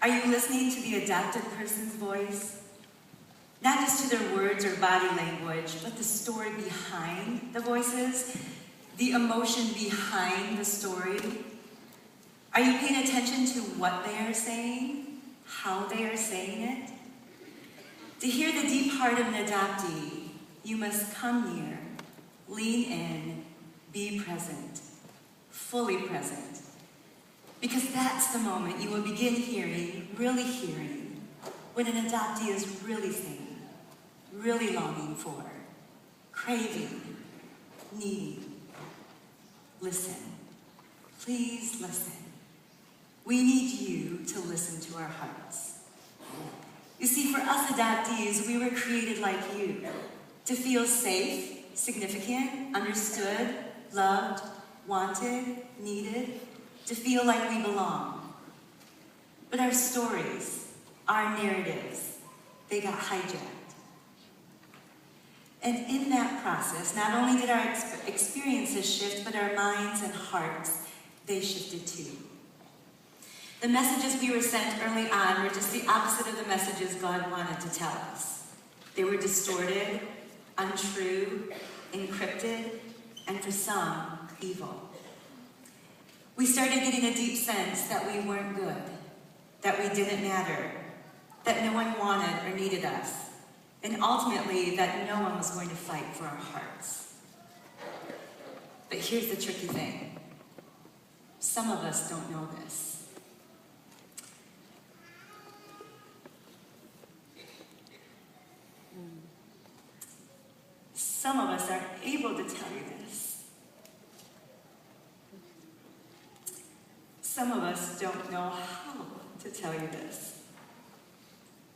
Are you listening to the adopted person's voice? Not just to their words or body language, but the story behind the voices, the emotion behind the story. Are you paying attention to what they are saying, how they are saying it? To hear the deep heart of an adoptee, you must come near, lean in, be present, fully present. Because that's the moment you will begin hearing, really hearing, what an adoptee is really saying, really longing for, craving, needing. Listen. Please listen. We need you to listen to our hearts. You see, for us adoptees, we were created like you, to feel safe, significant, understood, loved, wanted, needed, to feel like we belong. But our stories, our narratives, they got hijacked. And in that process, not only did our experiences shift, but our minds and hearts, they shifted too. The messages we were sent early on were just the opposite of the messages God wanted to tell us. They were distorted, untrue, encrypted, and for some, evil. We started getting a deep sense that we weren't good, that we didn't matter, that no one wanted or needed us, and ultimately that no one was going to fight for our hearts. But here's the tricky thing. Some of us don't know this. Some of us are able to tell you this. Some of us don't know how to tell you this.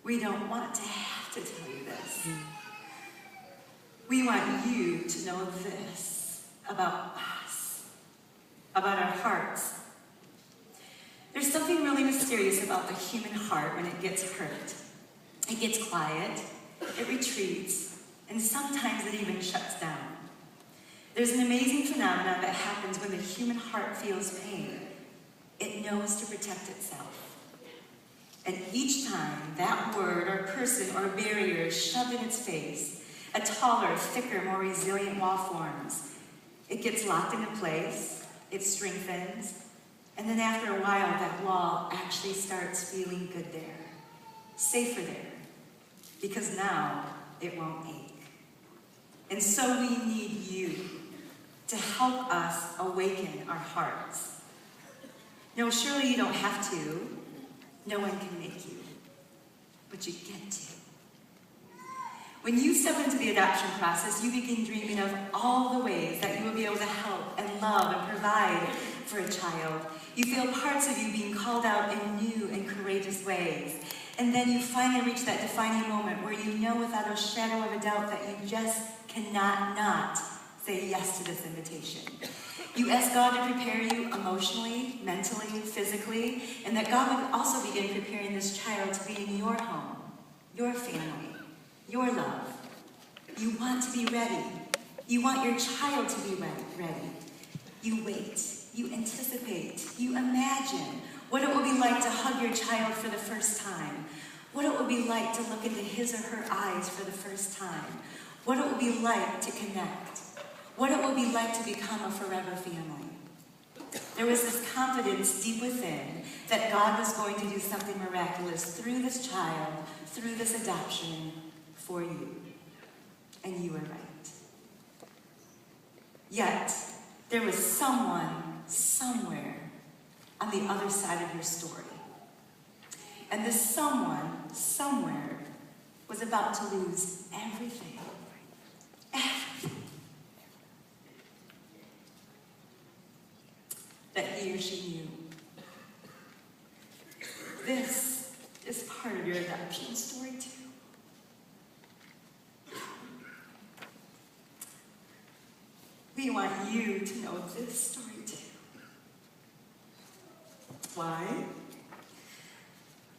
We don't want to have to tell you this. We want you to know this about us, about our hearts. There's something really mysterious about the human heart when it gets hurt. It gets quiet, it retreats, and sometimes it even shuts down. There's an amazing phenomenon that happens when the human heart feels pain. It knows to protect itself. And each time that word or person or barrier is shoved in its face, a taller, thicker, more resilient wall forms. It gets locked into place, it strengthens, and then after a while that wall actually starts feeling good there, safer there, because now it won't ache. And so we need you to help us awaken our hearts. No, surely you don't have to. No one can make you. But you get to. When you step into the adoption process, you begin dreaming of all the ways that you will be able to help and love and provide for a child. You feel parts of you being called out in new and courageous ways. And then you finally reach that defining moment where you know without a shadow of a doubt that you just cannot not say yes to this invitation. You ask God to prepare you emotionally, mentally, physically, and that God would also begin preparing this child to be in your home, your family, your love. You want to be ready. You want your child to be ready. You wait. You anticipate. You imagine what it will be like to hug your child for the first time. What it will be like to look into his or her eyes for the first time. What it will be like to connect. What it will be like to become a forever family. There was this confidence deep within that God was going to do something miraculous through this child, through this adoption, for you. And you were right. Yet, there was someone, somewhere, on the other side of your story. And this someone, somewhere, was about to lose everything. Everything. That he or she knew. This is part of your adoption story too. We want you to know this story too. Why?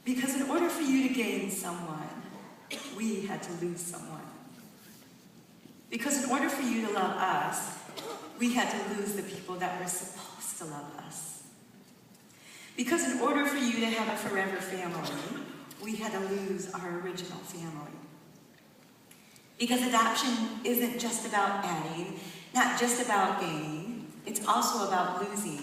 Because in order for you to gain someone, we had to lose someone. Because in order for you to love us, we had to lose the people that were supposed to love us. Because in order for you to have a forever family, we had to lose our original family. Because adoption isn't just about adding, not just about gaining, it's also about losing.